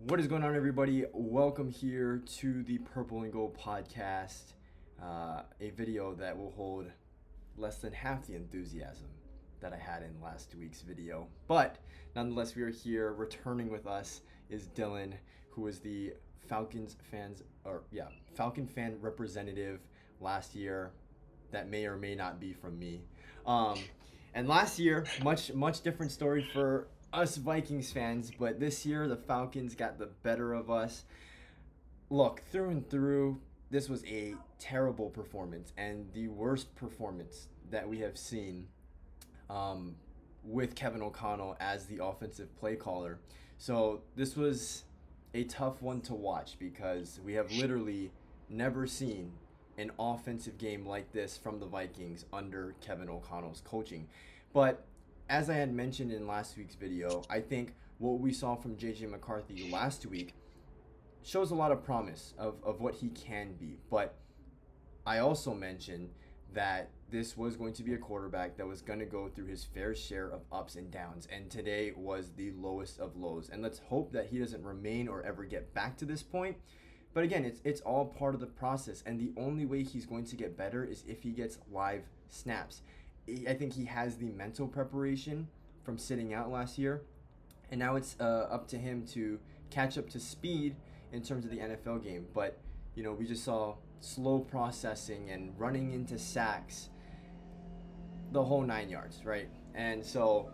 What is going on, everybody? Welcome here to the Purple and Gold podcast, a video that will hold less than half the enthusiasm that I had in last week's video. But nonetheless, we are here. Returning with us is Dylan, who is the Falcon fan representative last year. That may or may not be from me. And last year, much different story for us Vikings fans, but this year the Falcons got the better of us. Look, through and through, this was a terrible performance and the worst performance that we have seen with Kevin O'Connell as the offensive play caller. So this was a tough one to watch because we have literally never seen an offensive game like this from the Vikings under Kevin O'Connell's coaching. But as I had mentioned in last week's video, I think what we saw from J.J. McCarthy last week shows a lot of promise of what he can be. But I also mentioned that this was going to be a quarterback that was going to go through his fair share of ups and downs. And today was the lowest of lows. And let's hope that he doesn't remain or ever get back to this point. But again, it's all part of the process. And the only way he's going to get better is if he gets live snaps. I think he has the mental preparation from sitting out last year. And now it's up to him to catch up to speed in terms of the NFL game. But, we just saw slow processing and running into sacks, the whole 9 yards, right? And so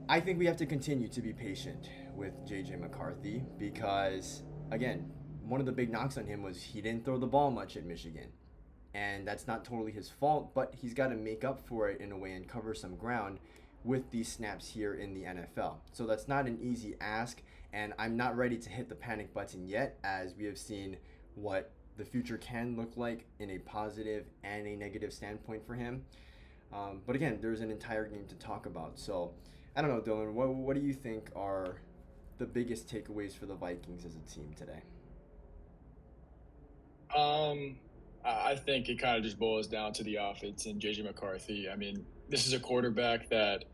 I think we have to continue to be patient with J.J. McCarthy because, again, one of the big knocks on him was he didn't throw the ball much at Michigan. And that's not totally his fault, but he's got to make up for it in a way and cover some ground with these snaps here in the NFL. So that's not an easy ask, and I'm not ready to hit the panic button yet, as we have seen what the future can look like in a positive and a negative standpoint for him. But again, there's an entire game to talk about. So I don't know, Dylan, what do you think are the biggest takeaways for the Vikings as a team today? I think it kind of just boils down to the offense and J.J. McCarthy. I mean, this is a quarterback that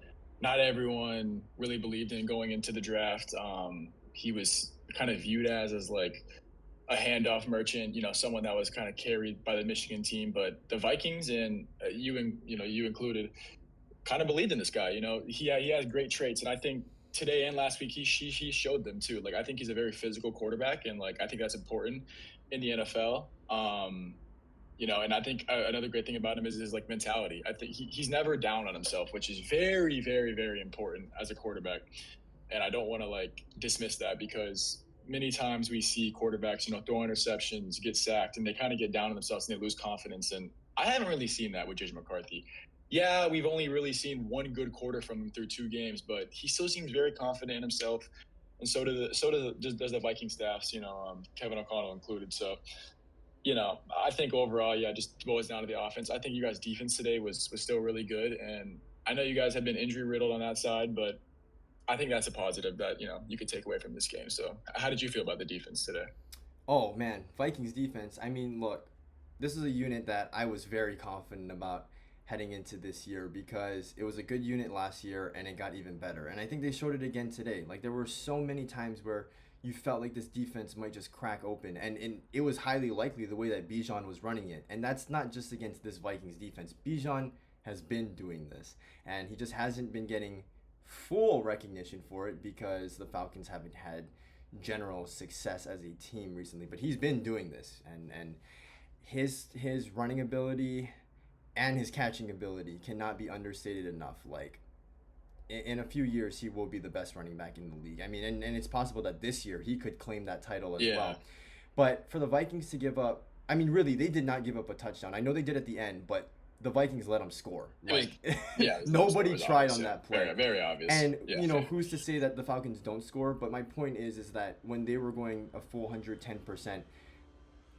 not everyone really believed in going into the draft. He was kind of viewed as like a handoff merchant, someone that was kind of carried by the Michigan team. But the Vikings and you included, kind of believed in this guy. He has great traits, and I think today and last week he showed them too. Like, I think he's a very physical quarterback, and I think that's important in the NFL. And I think another great thing about him is his mentality. I think he's never down on himself, which is very, very, very important as a quarterback. And I don't want to dismiss that because many times we see quarterbacks, throw interceptions, get sacked, and they kind of get down on themselves and they lose confidence. And I haven't really seen that with J.J. McCarthy. Yeah, we've only really seen one good quarter from him through 2 games, but he still seems very confident in himself. And so does the Viking staffs, Kevin O'Connell included. So, I think overall, just boils down to the offense. I think you guys' defense today was still really good. And I know you guys have been injury riddled on that side, but I think that's a positive that, you could take away from this game. So how did you feel about the defense today? Oh, man, Vikings defense. I mean, look, this is a unit that I was very confident about heading into this year because it was a good unit last year and it got even better. And I think they showed it again today. There were so many times where you felt like this defense might just crack open. And it was highly likely the way that Bijan was running it. And that's not just against this Vikings defense. Bijan has been doing this. And he just hasn't been getting full recognition for it because the Falcons haven't had general success as a team recently. But he's been doing this. And his running ability and his catching ability cannot be understated enough. In a few years, he will be the best running back in the league. I mean, and it's possible that this year he could claim that title as well. But for the Vikings to give up, I mean, really, they did not give up a touchdown. I know they did at the end, but the Vikings let them score. Nobody tried on that play. Very, very obvious. And, who's to say that the Falcons don't score? But my point is that when they were going a full 110%,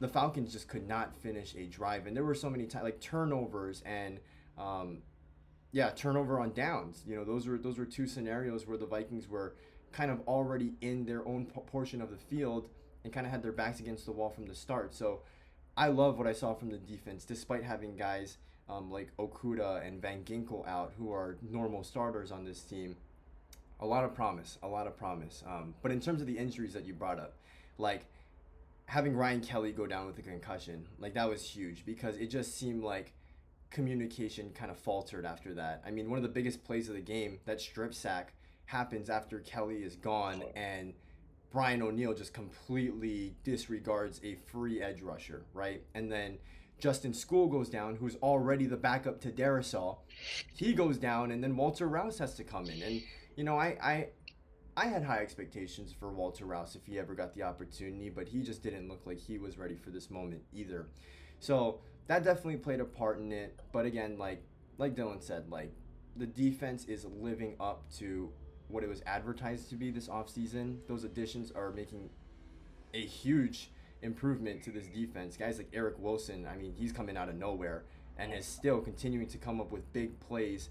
the Falcons just could not finish a drive. And there were so many times, turnovers and turnover on downs. Those were 2 scenarios where the Vikings were kind of already in their own portion of the field and kind of had their backs against the wall from the start. So I love what I saw from the defense, despite having guys like Okuda and Van Ginkel out, who are normal starters on this team. A lot of promise, a lot of promise. But in terms of the injuries that you brought up, like having Ryan Kelly go down with a concussion, like that was huge because it just seemed like communication kind of faltered after that. I mean, one of the biggest plays of the game, that strip sack, happens after Kelly is gone, and Brian O'Neill just completely disregards a free edge rusher, right? And then Justin School goes down, who's already the backup to Darisaw. He goes down, and then Walter Rouse has to come in. And I had high expectations for Walter Rouse if he ever got the opportunity, but he just didn't look like he was ready for this moment either. So that definitely played a part in it. But again, like Dylan said, like the defense is living up to what it was advertised to be this offseason. Those additions are making a huge improvement to this defense. Guys like Eric Wilson, I mean, he's coming out of nowhere and is still continuing to come up with big plays.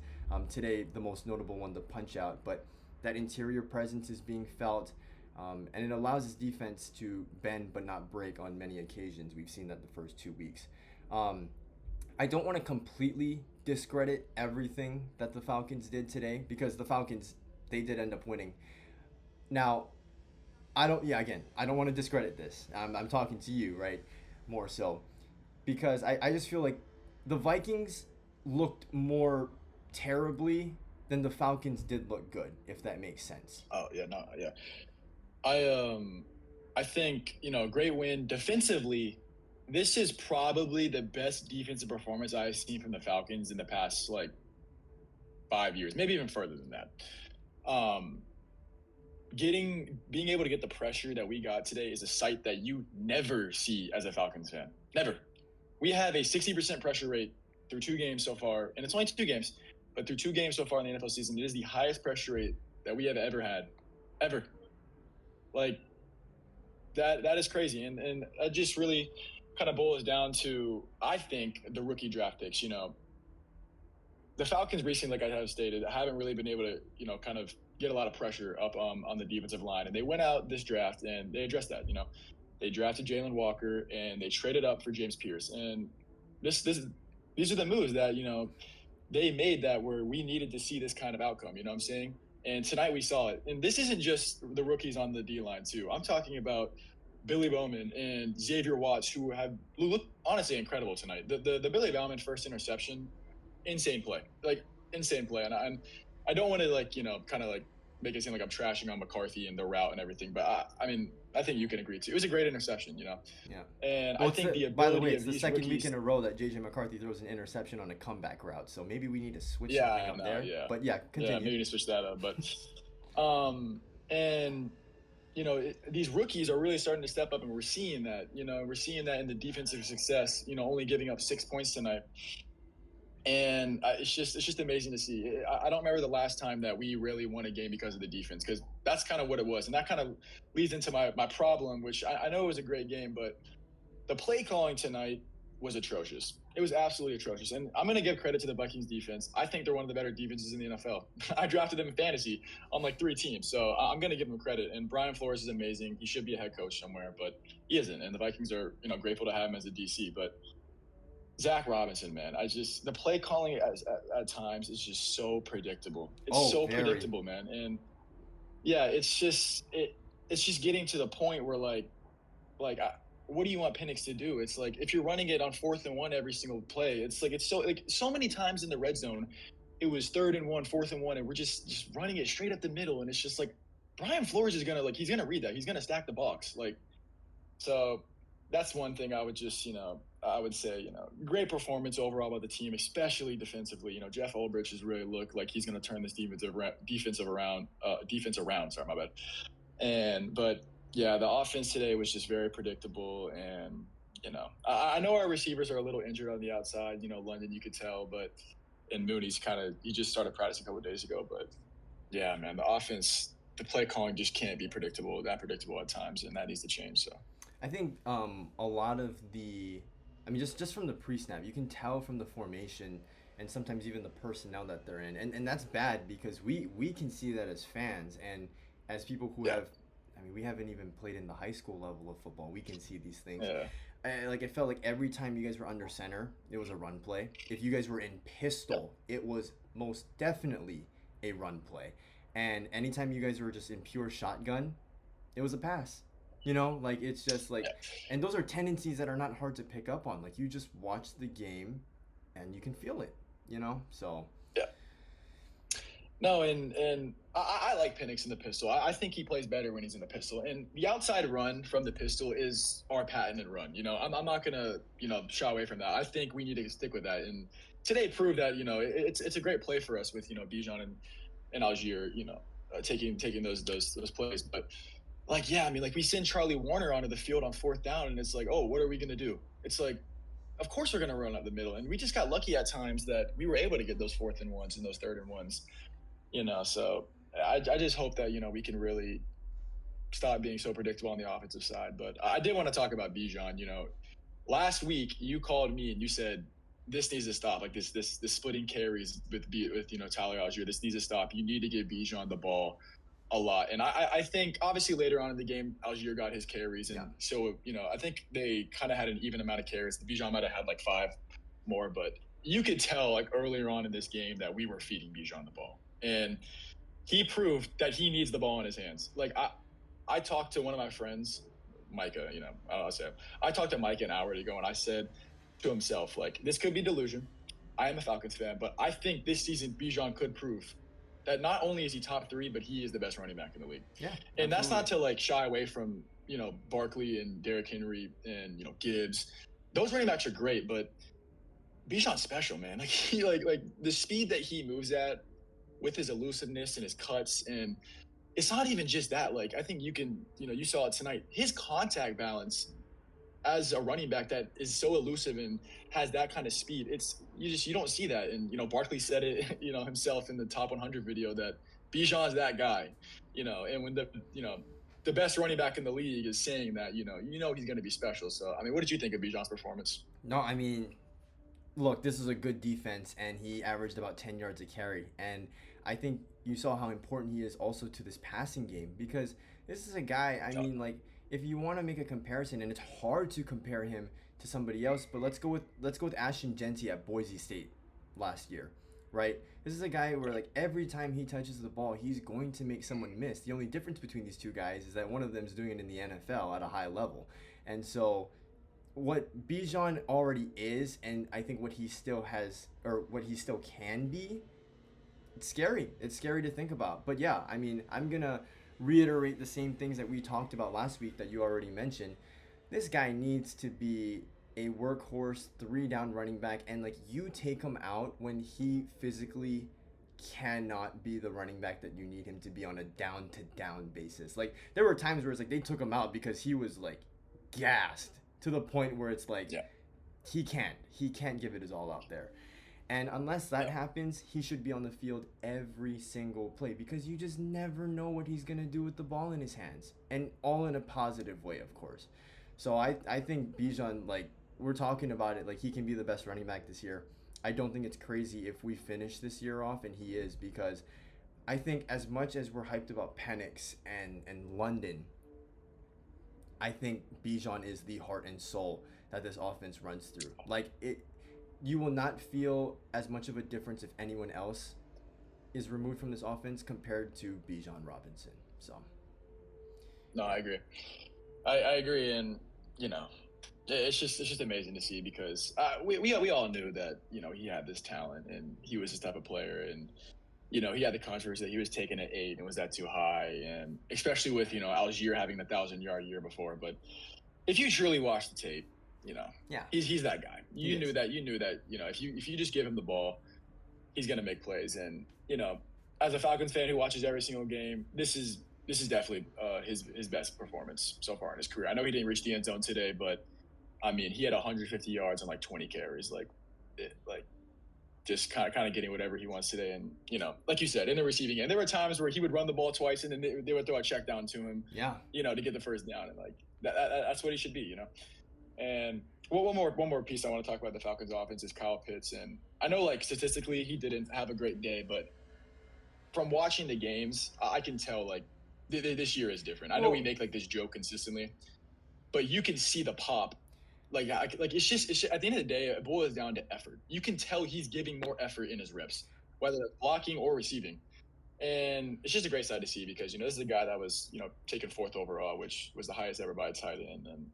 Today, the most notable one, the punch out, but that interior presence is being felt, and it allows this defense to bend but not break on many occasions. We've seen that the first 2 weeks. I don't want to completely discredit everything that the Falcons did today because the Falcons, they did end up winning. Now, I don't want to discredit this. I'm talking to you, right? More so. Because I just feel like the Vikings looked more terribly than the Falcons did look good, if that makes sense. Oh yeah, no, yeah. I think, great win defensively. This is probably the best defensive performance I've seen from the Falcons in the past like 5 years, maybe even further than that. Being able to get the pressure that we got today is a sight that you never see as a Falcons fan. Never. We have a 60% pressure rate through 2 games so far, and it's only 2 games, but through 2 games so far in the NFL season, it is the highest pressure rate that we have ever had, ever. Like that is crazy, and that just really kind of boils down to, I think, the rookie draft picks. The Falcons recently, like I have stated, haven't really been able to, kind of get a lot of pressure up on the defensive line. And they went out this draft and they addressed that. They drafted Jalen Walker and they traded up for James Pierce. And these are the moves that, they made that where we needed to see this kind of outcome. You know what I'm saying? And tonight we saw it. And this isn't just the rookies on the D-line too. I'm talking about Billy Bowman and Xavier Watts, who have looked honestly incredible tonight. The Billy Bowman first interception, insane play, and I don't want to kind of make it seem like I'm trashing on McCarthy and the route and everything, but I mean I think you can agree to it was a great interception. Yeah. And well, I think by the way, it's the second week in a row that JJ McCarthy throws an interception on a comeback route, so maybe we need to switch something up there. Yeah. But yeah, continue. Yeah, maybe we need to switch that up. But and these rookies are really starting to step up, and we're seeing that. We're seeing that in the defensive success. Only giving up 6 points tonight. And it's just amazing to see. I don't remember the last time that we really won a game because of the defense, because that's kind of what it was. And that kind of leads into my problem, which I know it was a great game, but the play calling tonight was atrocious. It was absolutely atrocious. And I'm going to give credit to the Vikings defense. I think they're one of the better defenses in the NFL. I drafted them in fantasy on 3 teams. So I'm going to give them credit. And Brian Flores is amazing. He should be a head coach somewhere, but he isn't. And the Vikings are, grateful to have him as a DC. But Zach Robinson, man, the play calling at times is just so predictable. It's so very predictable, man. And yeah, it's just getting to the point where what do you want Penix to do? It's like if you're running it on 4th and 1 every single play, it's so many times in the red zone, it was 3rd and 1, 4th and 1, and we're just running it straight up the middle, and it's just like Brian Flores is gonna he's gonna read that, he's gonna stack the box, so that's one thing I would just I would say, great performance overall by the team, especially defensively. Jeff Ulbrich has really looked like he's going to turn this defense around. Sorry, my bad. But yeah, the offense today was just very predictable. And, I know our receivers are a little injured on the outside. London, you could tell, and Mooney's he just started practicing a couple of days ago. But yeah, man, the offense, the play calling just can't be that predictable at times. And that needs to change. So I think a lot of just from the pre-snap, you can tell from the formation and sometimes even the personnel that they're in. And that's bad because we can see that as fans and as people who we haven't even played in the high school level of football. We can see these things. Yeah. It felt like every time you guys were under center, it was a run play. If you guys were in pistol, it was most definitely a run play. And anytime you guys were just in pure shotgun, it was a pass. You know, like it's just like, Yeah. and those are tendencies that are not hard to pick up on. Like you just watch the game, and you can feel it. You know, so Yeah. No, and I like Penix in the pistol. I think he plays better when he's in the pistol. And the outside run from the pistol is our patented run. I'm not gonna shy away from that. I think we need to stick with that. And today proved that it's a great play for us with Bijan and Algier taking those plays. But like yeah, I mean like we send Charlie Warner onto the field on fourth down, and it's like oh what are we gonna do? It's like of course we're gonna run up the middle, and we just got lucky at times that we were able to get those fourth and ones and those third and ones. So I just hope that we can really stop being so predictable on the offensive side. But I did want to talk about Bijan. Last week you called me and you said this needs to stop. Like this splitting carries with Tyler Algier. This needs to stop. You need to give Bijan the ball a lot. And I think obviously later on in the game Algier got his carries, and yeah, so I think they kind of had an even amount of carries. Bijan might have had like 5 more, but you could tell like earlier on in this game that we were feeding Bijan the ball, and he proved that he needs the ball in his hands. Like I talked to one of my friends, Micah. I talked to Micah an hour ago, and I said to himself, like, this could be delusion. I am a Falcons fan, but I think this season Bijan could prove that not only is he top 3, but he is the best running back in the league. yeah, And that's not absolutely. to like shy away from Barkley and Derrick Henry and Gibbs. Those running backs are great, but Bijan's special, man. Like he like the speed that he moves at with his elusiveness and his cuts, and it's not even just that. Like I think you saw it tonight. His contact balance as a running back that is so elusive and has that kind of speed, you don't see that. And Barkley said it himself in the top 100 video that Bijan is that guy. And when the best running back in the league is saying that, he's going to be special. So I mean, what did you think of Bijan's performance? No, I mean, look, this is a good defense, and he averaged about 10 yards a carry. And I think you saw how important he is also to this passing game because this is a guy, I mean, like, if you want to make a comparison, and it's hard to compare him to somebody else, but let's go with Ashton Genty at Boise State last year, right? This is a guy where like every time he touches the ball, he's going to make someone miss. The only difference between these two guys is that one of them is doing it in the NFL at a high level. And so what Bijan already is, and I think what he still has, or what he still can be, it's scary. It's scary to think about. But yeah, I mean, I'm going to reiterate the same things that we talked about last week that you already mentioned. This guy needs to be a workhorse 3-down running back, and like you take him out when he physically cannot be the running back that you need him to be on a down to down basis. Like there were times where it's like they took him out because he was like gassed to the point where it's like Yeah. he can't give it his all out there. And unless that Yeah. happens, he should be on the field every single play because you just never know what he's going to do with the ball in his hands. And all in a positive way, of course. So I think Bijan, like, we're talking about it, like, he can be the best running back this year. I don't think it's crazy if we finish this year off, and he is, because I think as much as we're hyped about Penix and London, I think Bijan is the heart and soul that this offense runs through. Like, you will not feel as much of a difference if anyone else is removed from this offense compared to Bijan Robinson. So No, I agree. I agree, and it's just amazing to see because we all knew that he had this talent and he was this type of player, and he had the controversy that he was taken at 8 and was that too high, and especially with Algier having the 1,000-yard year before. But if you truly watch the tape, yeah, he's that guy. he is. You knew that if you just give him the ball, he's gonna make plays. And as a Falcons fan who watches every single game, this is definitely his best performance so far in his career. I know he didn't reach the end zone today, but I mean he had 150 yards and like 20 carries, like just kind of getting whatever he wants today. And like you said, in the receiving end, there were times where he would run the ball twice and then they would throw a check down to him, Yeah. to get the first down, and like that's what he should be. And one more piece I want to talk about the Falcons offense is Kyle Pitts. And I know like statistically he didn't have a great day, but from watching the games, I can tell like this year is different. I know we make like this joke consistently, but you can see the pop. Like it's just at the end of the day, it boils down to effort. You can tell he's giving more effort in his reps, whether it's blocking or receiving. And it's just a great sight to see because, this is a guy that was, taken fourth overall, which was the highest ever by a tight end. And,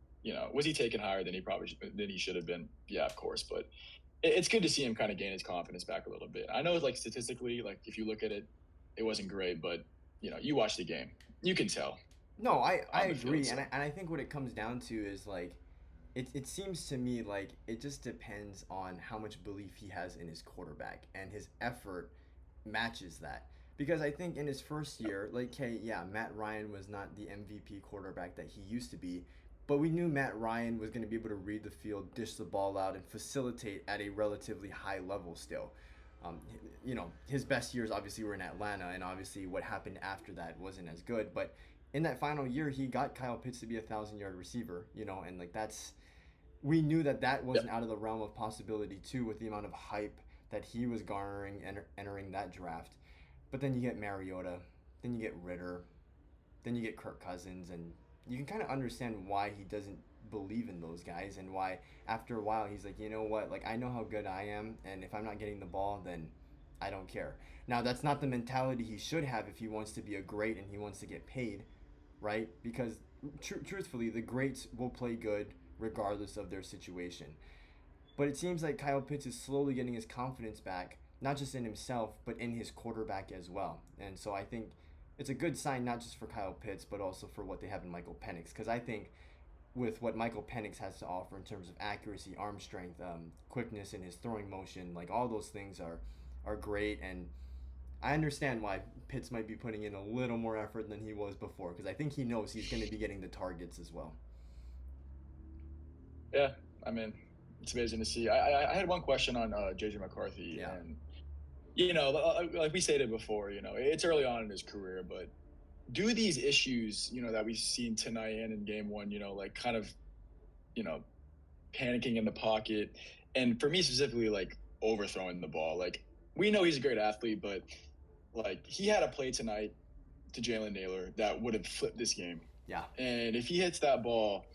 was he taken higher than he should have been? Yeah, of course. But it's good to see him kind of gain his confidence back a little bit. I know, like, statistically, like, if you look at it, it wasn't great, but, you watch the game, you can tell No, I on the field. agree, So, and I think what it comes down to is like, it seems to me like it just depends on how much belief he has in his quarterback, and his effort matches that. Because I think in his first year, like, hey, yeah, Matt Ryan was not the MVP quarterback that he used to be, but we knew Matt Ryan was going to be able to read the field, dish the ball out, and facilitate at a relatively high level still. Um, his best years obviously were in Atlanta, and obviously what happened after that wasn't as good. But in that final year, he got Kyle Pitts to be 1,000 yard receiver, and like that's we knew that that yeah, wasn't out of the realm of possibility too, with the amount of hype that he was garnering entering that draft. But then you get Mariota, then you get Ritter, then you get Kirk Cousins, and you can kind of understand why he doesn't believe in those guys, and why after a while he's like, you know what, like I know how good I am, and if I'm not getting the ball, then I don't care. Now that's not the mentality he should have if he wants to be a great and he wants to get paid, right? Because truthfully, the greats will play good regardless of their situation. But it seems like Kyle Pitts is slowly getting his confidence back, not just in himself, but in his quarterback as well. And so I think it's a good sign, not just for Kyle Pitts, but also for what they have in Michael Penix. Because I think with what Michael Penix has to offer in terms of accuracy, arm strength, quickness in his throwing motion, like all those things are great. And I understand why Pitts might be putting in a little more effort than he was before, because I think he knows he's going to be getting the targets as well. yeah. I mean, it's amazing to see. I had one question on JJ McCarthy, Yeah. and like we stated before, it's early on in his career, but do these issues, that we've seen tonight and in game one, like kind of, you know, panicking in the pocket, and for me specifically, like overthrowing the ball. Like we know he's a great athlete, but like he had a play tonight to Jalen Naylor that would have flipped this game. Yeah. And if he hits that ball,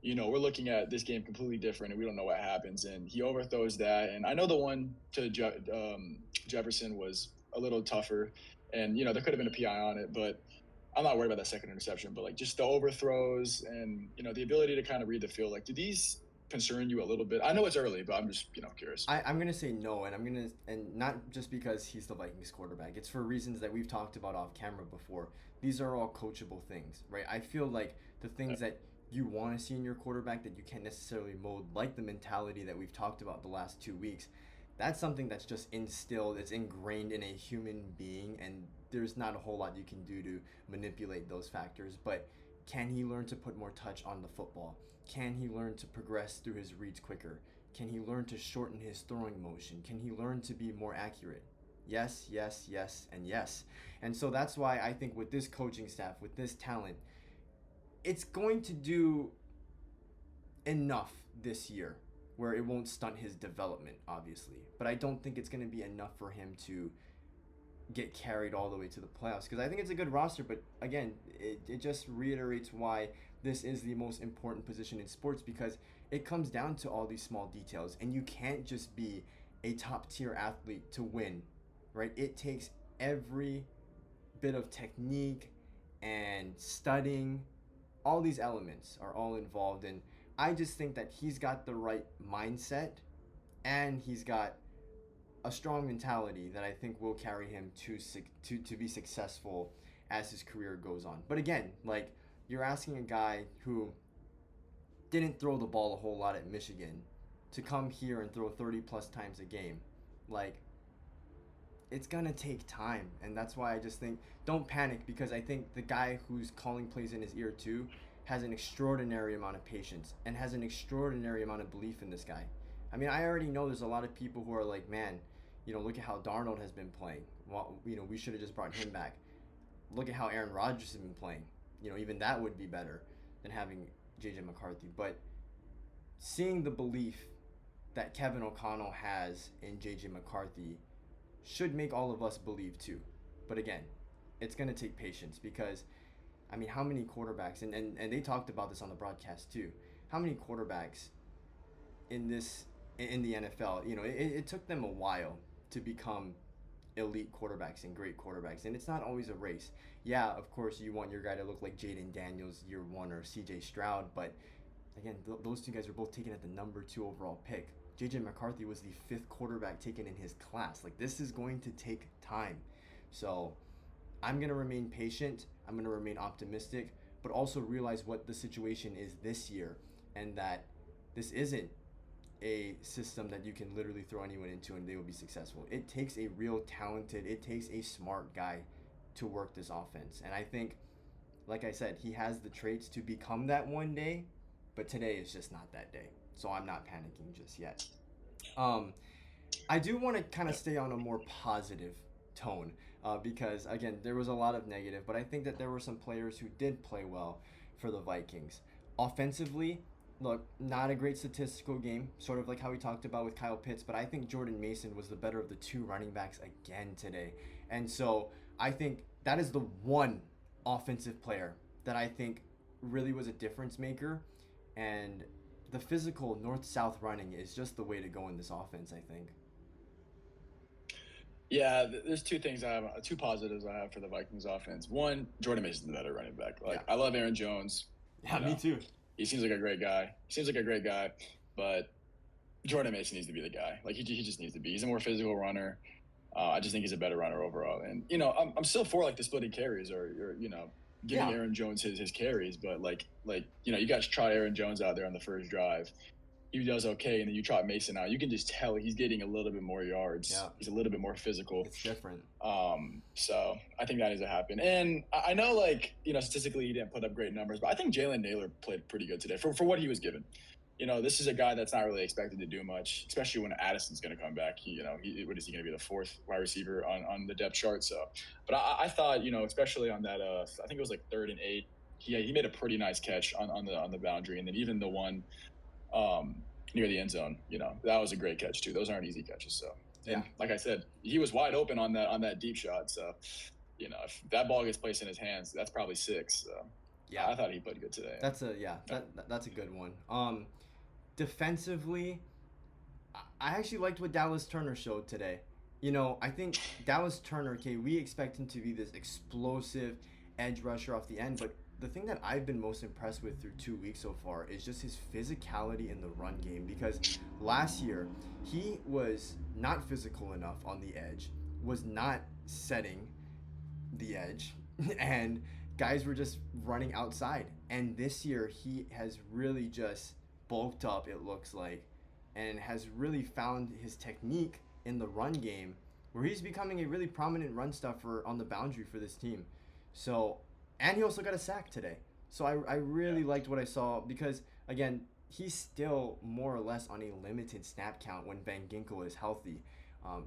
we're looking at this game completely different, and we don't know what happens. And he overthrows that. And I know the one to Jefferson was a little tougher, and there could have been a PI on it, but I'm not worried about that second interception. But like just the overthrows and the ability to kind of read the field. Like, do these concern you a little bit? I know it's early, but I'm just curious. I'm gonna say no, and not just because he's the Vikings quarterback. It's for reasons that we've talked about off camera before. These are all coachable things, right? I feel like the things that you want to see in your quarterback that you can't necessarily mold, like the mentality that we've talked about the last 2 weeks, that's something that's just instilled, it's ingrained in a human being, and there's not a whole lot you can do to manipulate those factors. But can he learn to put more touch on the football? Can he learn to progress through his reads quicker? Can he learn to shorten his throwing motion? Can he learn to be more accurate? Yes, yes, yes, and yes. And so that's why I think with this coaching staff, with this talent, it's going to do enough this year where it won't stunt his development, obviously. But I don't think it's going to be enough for him to get carried all the way to the playoffs, because I think it's a good roster. But again, it just reiterates why this is the most important position in sports, because it comes down to all these small details, and you can't just be a top tier athlete to win, right? It takes every bit of technique and studying. All these elements are all involved, and I just think that he's got the right mindset, and he's got a strong mentality that I think will carry him to be successful as his career goes on. But again, like, you're asking a guy who didn't throw the ball a whole lot at Michigan to come here and throw 30 plus times a game. Like, it's gonna take time, and that's why I just think don't panic, because I think the guy who's calling plays in his ear too has an extraordinary amount of patience and has an extraordinary amount of belief in this guy. I mean, I already know there's a lot of people who are like, man, look at how Darnold has been playing. Well, we should have just brought him back. Look at how Aaron Rodgers has been playing. Even that would be better than having JJ McCarthy. But seeing the belief that Kevin O'Connell has in JJ McCarthy should make all of us believe too. But again, it's going to take patience, because, I mean, how many quarterbacks, and they talked about this on the broadcast too, how many quarterbacks in the NFL, it took them a while to become elite quarterbacks and great quarterbacks, and it's not always a race. Yeah, of course, you want your guy to look like Jaden Daniels year one or C.J. Stroud, but again, those two guys were both taken at the number 2 overall pick. J.J. McCarthy was the 5th quarterback taken in his class. Like, this is going to take time. So I'm going to remain patient. I'm going to remain optimistic, but also realize what the situation is this year, and that this isn't a system that you can literally throw anyone into and they will be successful. It takes a real talented, it takes a smart guy to work this offense. And I think, like I said, he has the traits to become that one day, but today is just not that day. So I'm not panicking just yet. I do want to kind of stay on a more positive tone because, again, there was a lot of negative, but I think that there were some players who did play well for the Vikings. Offensively, look, not a great statistical game, sort of like how we talked about with Kyle Pitts, but I think Jordan Mason was the better of the 2 running backs again today. And so I think that is the one offensive player that I think really was a difference maker. And the physical north-south running is just the way to go in this offense, I think. Yeah, there's two positives I have for the Vikings offense. One, Jordan Mason's the better running back. Like, Yeah. I love Aaron Jones. Yeah, me too. He seems like a great guy. But Jordan Mason needs to be the guy. Like, he just needs to be. He's a more physical runner. I just think he's a better runner overall. And I'm still for like the splitting carries or giving Aaron Jones his carries. But like you guys try Aaron Jones out there on the first drive. He does okay, and then you trot Mason out. You can just tell he's getting a little bit more yards. Yeah. He's a little bit more physical. It's different. So I think that needs to happen. And I know, like, statistically he didn't put up great numbers, but I think Jalen Naylor played pretty good today for what he was given. This is a guy that's not really expected to do much, especially when Addison's going to come back. What is he going to be, the 4th wide receiver on the depth chart? So, but I thought, especially on that, I think it was like 3rd and 8, he made a pretty nice catch on the boundary, and then even the one near the end zone, that was a great catch too. Those aren't easy catches. So, and like I said, he was wide open on that deep shot. So, if that ball gets placed in his hands, that's probably 6. So, yeah, I thought he played good today. That's a good one. Defensively, I actually liked what Dallas Turner showed today. I think Dallas Turner, okay, we expect him to be this explosive edge rusher off the end, but the thing that I've been most impressed with through 2 weeks so far is just his physicality in the run game, because last year he was not physical enough on the edge, was not setting the edge, and guys were just running outside. And this year he has really just bulked up, it looks like, and has really found his technique in the run game, where he's becoming a really prominent run stuffer on the boundary for this team. So, and he also got a sack today. So I really liked what I saw, because, again, he's still more or less on a limited snap count when Van Ginkel is healthy.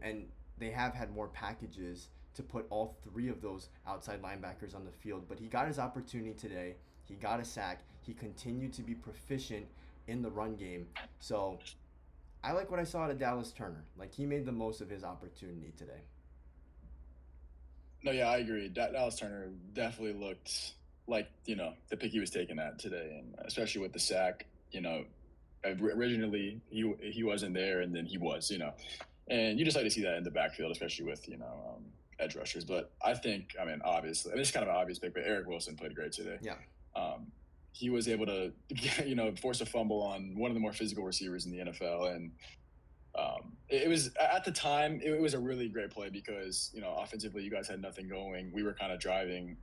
And they have had more packages to put all 3 of those outside linebackers on the field. But he got his opportunity today. He got a sack. He continued to be proficient in the run game. So I like what I saw out of Dallas Turner. Like, he made the most of his opportunity today. No, yeah, I agree. Dallas Turner definitely looked like, the pick he was taking at today, and especially with the sack. Originally he wasn't there, and then he was, and you just like to see that in the backfield, especially with, edge rushers. But I think, obviously, it's kind of an obvious pick, but Eric Wilson played great today. Yeah. He was able to, force a fumble on one of the more physical receivers in the NFL, and it was, at the time, it was a really great play because, offensively, you guys had nothing going. We were kind of driving.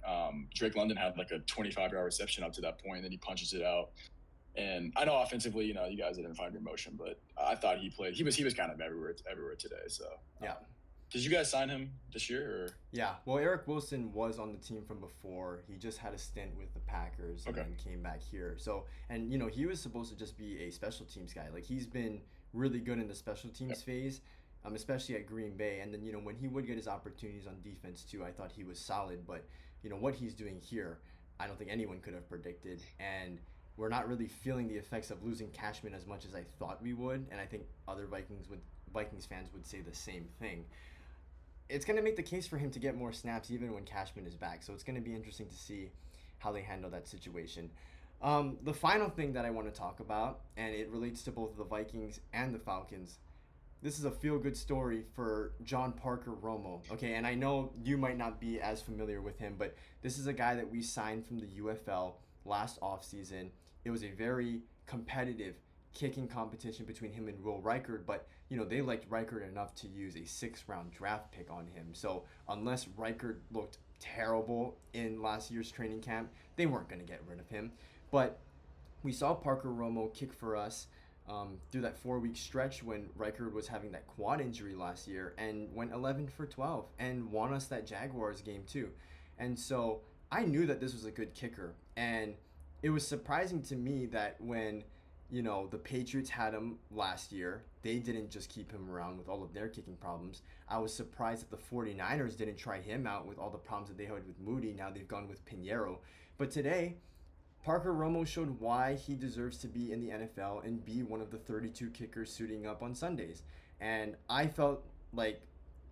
Drake London had like a 25-yard reception up to that point, and then he punches it out. And I know offensively, you guys didn't find your motion, but I thought he played. He was kind of everywhere today. So yeah. Did you guys sign him this year? Or? Yeah. Well, Eric Wilson was on the team from before. He just had a stint with the Packers and then came back here. So, and he was supposed to just be a special teams guy. Like, he's been really good in the special teams phase, especially at Green Bay. And then, when he would get his opportunities on defense too, I thought he was solid. But, what he's doing here, I don't think anyone could have predicted. And we're not really feeling the effects of losing Cashman as much as I thought we would. And I think other Vikings fans would say the same thing. It's going to make the case for him to get more snaps even when Cashman is back. So it's going to be interesting to see how they handle that situation. The final thing that I want to talk about, and it relates to both the Vikings and the Falcons, this is a feel-good story for John Parker Romo. Okay, and I know you might not be as familiar with him, but this is a guy that we signed from the UFL last offseason. It was a very competitive kicking competition between him and Will Reichard, but they liked Reichard enough to use a 6th-round draft pick on him. So unless Reichard looked terrible in last year's training camp, they weren't going to get rid of him. But we saw Parker Romo kick for us through that 4-week stretch when Reichard was having that quad injury last year, and went 11 for 12 and won us that Jaguars game too. And so I knew that this was a good kicker, and it was surprising to me that when the Patriots had him last year, they didn't just keep him around with all of their kicking problems. I was surprised that the 49ers didn't try him out with all the problems that they had with Moody. Now they've gone with Pinheiro. But today, Parker Romo showed why he deserves to be in the NFL and be one of the 32 kickers suiting up on Sundays. And I felt like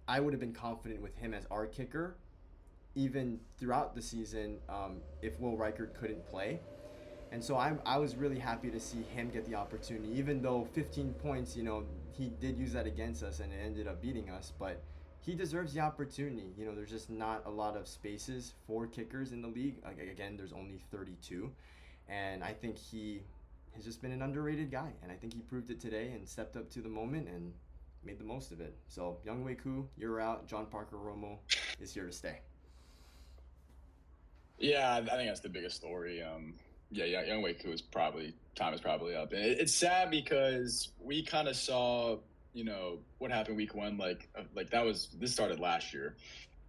I would have been confident with him as our kicker even throughout the season if Will Reichard couldn't play. And so I was really happy to see him get the opportunity, even though 15 points, he did use that against us and it ended up beating us. But he deserves the opportunity. There's just not a lot of spaces for kickers in the league. Again, there's only 32. And I think he has just been an underrated guy. And I think he proved it today and stepped up to the moment and made the most of it. So, Younghoe Koo, you're out. John Parker Romo is here to stay. Yeah, I think that's the biggest story. Younghoe Koo time is probably up. And it's sad because we kind of saw, what happened week 1. This started last year,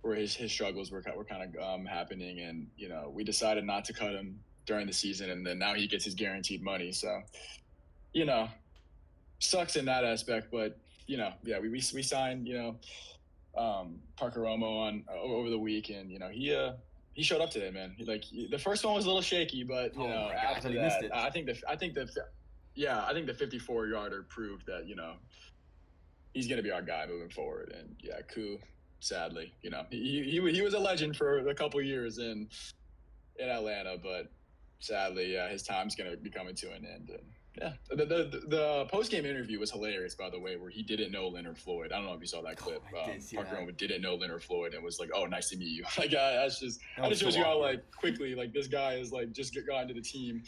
where his struggles were kind of happening, and we decided not to cut him during the season, and then now he gets his guaranteed money. So, sucks in that aspect, but we signed Parker Romo over the week, and he showed up today, man. The first one was a little shaky, but after that, I think the 54-yarder proved that he's gonna be our guy moving forward. And Koo, sadly, he was a legend for a couple years in Atlanta, but sadly, his time's gonna be coming to an end. And the post game interview was hilarious, by the way, where he didn't know Leonard Floyd. I don't know if you saw that clip. Parker Romo didn't know Leonard Floyd and was like, "Oh, nice to meet you." That just shows you how quickly this guy is just gotten to the team,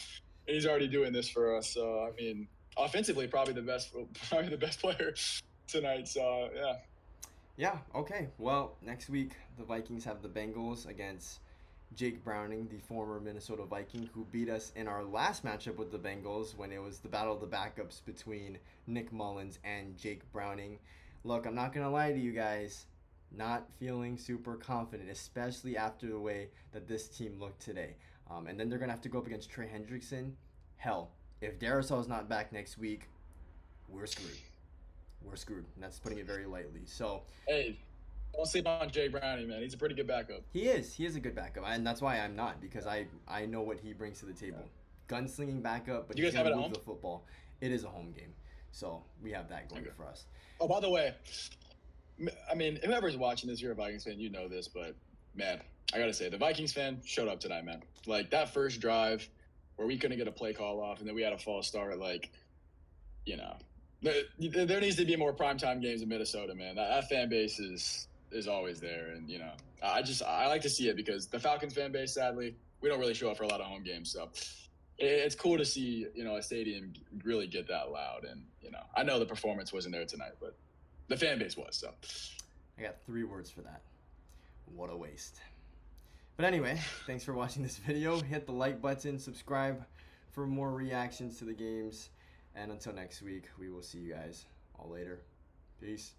and he's already doing this for us. So I mean, offensively, probably the best player tonight. So yeah. Yeah. Okay. Well, next week the Vikings have the Bengals against Jake Browning, the former Minnesota Viking, who beat us in our last matchup with the Bengals when it was the battle of the backups between Nick Mullins and Jake Browning. Look, I'm not going to lie to you guys, not feeling super confident, especially after the way that this team looked today. And then they're going to have to go up against Trey Hendrickson. Hell, if Darisaul's not back next week, we're screwed. We're screwed, and that's putting it very lightly. So, hey, don't sleep on Jay Browning, man. He's a pretty good backup. He is a good backup, and that's why I'm not, because I know what he brings to the table. Gunslinging backup, but he's gonna move the football. It is a home game, so we have that going for us. Oh, by the way, I mean, whoever's watching this, you're a Vikings fan, you know this, but man, I gotta say, the Vikings fan showed up tonight, man. That first drive where we couldn't get a play call off, and then we had a false start. There needs to be more primetime games in Minnesota, man. That fan base is always there, and I like to see it because the Falcons fan base, sadly, we don't really show up for a lot of home games, so it's cool to see a stadium really get that loud. And I know the performance wasn't there tonight, but the fan base was. So I got 3 words for that: what a waste. But anyway, thanks for watching this video. Hit the like button, subscribe for more reactions to the games, and until next week, we will see you guys all later. Peace.